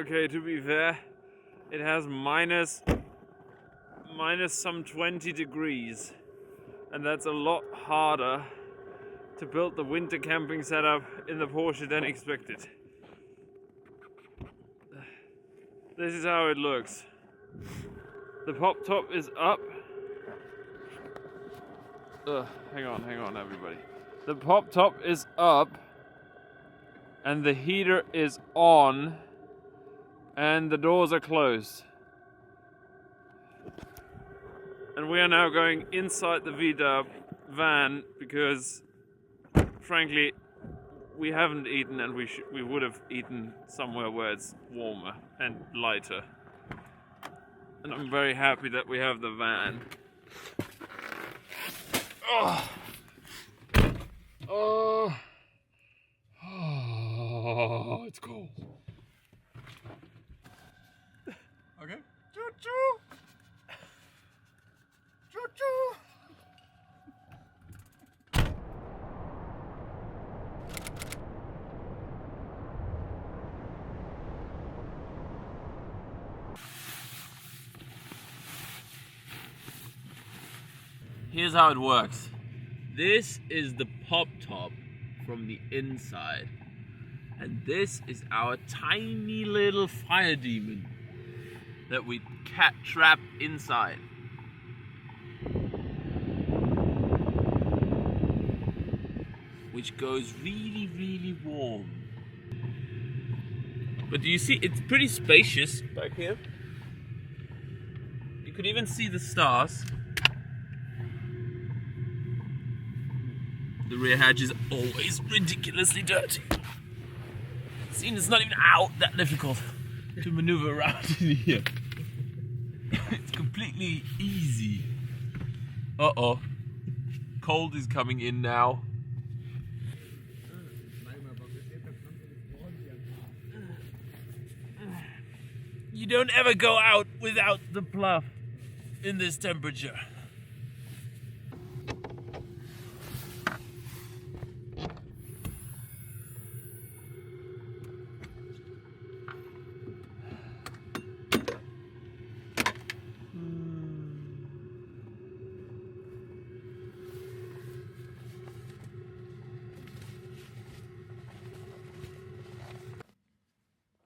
Okay, to be fair, it has minus some 20 degrees, and that's a lot harder to build the winter camping setup in the Porsche than expected. This is how it looks. The pop top is up. Hang on everybody. The pop top is up and the heater is on and the doors are closed. And we are now going inside the VW van because frankly we haven't eaten, and we would have eaten somewhere where it's warmer and lighter. And I'm very happy that we have the van. Oh, it's cold. Okay. Choo-choo. Choo-choo. Here's how it works. This is the pop top from the inside. And this is our tiny little fire demon that we cat trap inside. Which goes really, really warm. But do you see, it's pretty spacious back here. You could even see the stars. The rear hatch is always ridiculously dirty. See, it's not even that difficult to maneuver around in here. It's completely easy. Uh-oh. Cold is coming in now. You don't ever go out without the pluff in this temperature.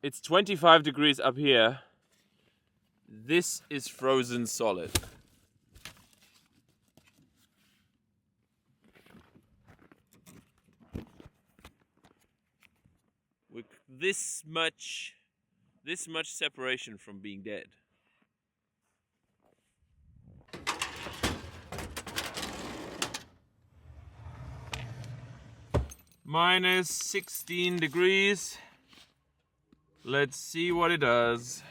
It's 25 degrees up here. This is frozen solid. With this much separation from being dead. Minus 16 degrees. Let's see what it does.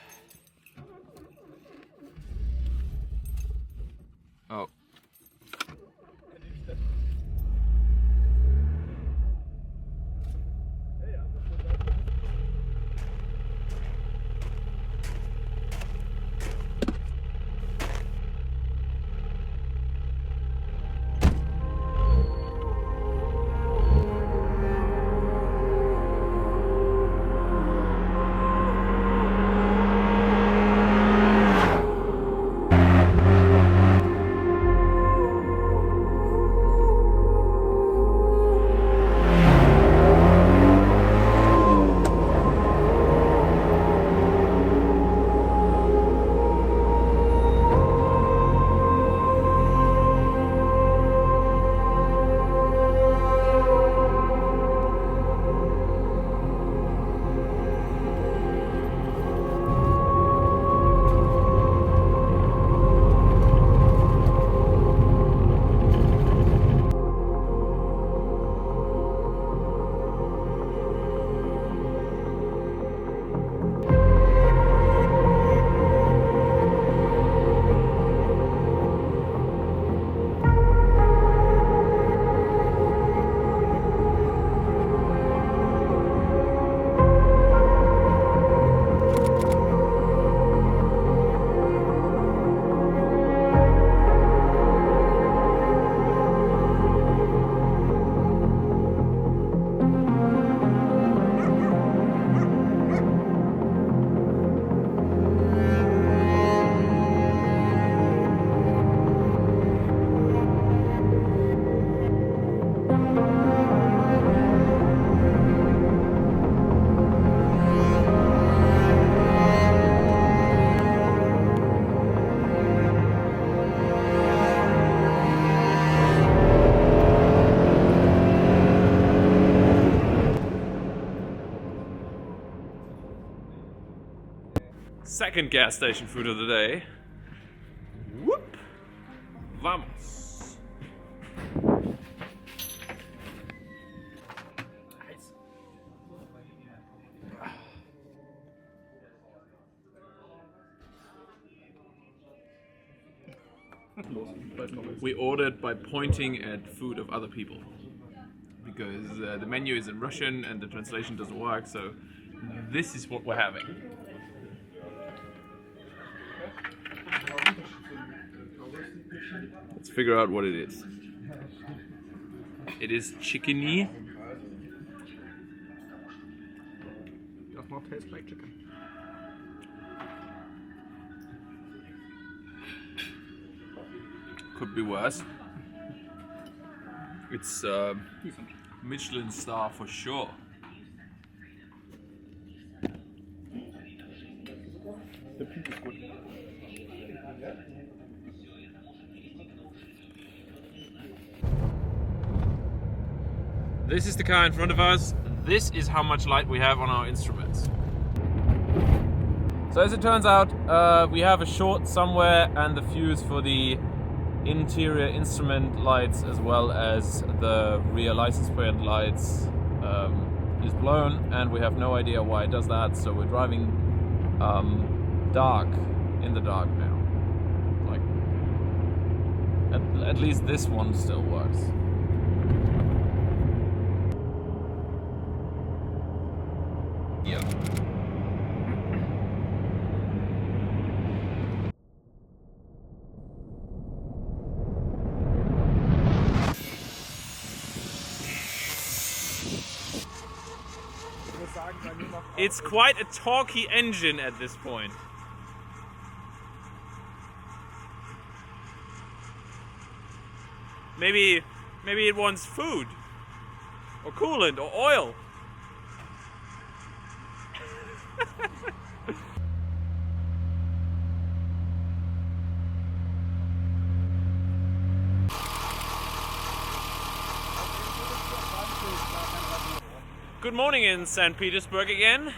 Oh. second gas station food of the day. Whoop! Vamos! We ordered by pointing at food of other people because the menu is in Russian and the translation doesn't work, so this is what we're having. Let's figure out what it is. It is chickeny. Does not taste like chicken. Could be worse. It's Michelin star for sure. The pink is good. This is the car in front of us. This is how much light we have on our instruments. So as it turns out, we have a short somewhere and the fuse for the interior instrument lights as well as the rear license plate lights is blown, and we have no idea why it does that, so we're driving dark, in the dark now. Like, at least this one still works. Yeah. It's quite a talky engine at this point. Maybe it wants food, or coolant, or oil. Good morning in St. Petersburg again.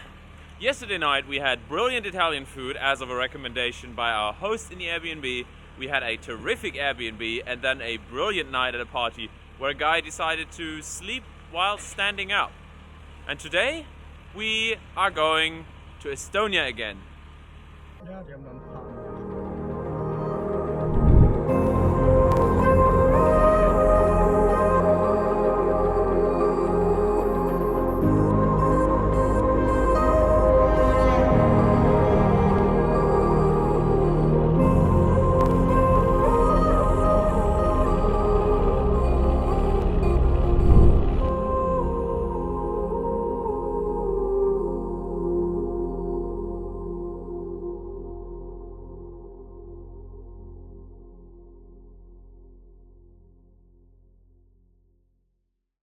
Yesterday night we had brilliant Italian food as of a recommendation by our host in the Airbnb. We had a terrific Airbnb and then a brilliant night at a party where a guy decided to sleep while standing up. And today we are going to Estonia again. Ja, die haben da ein paar.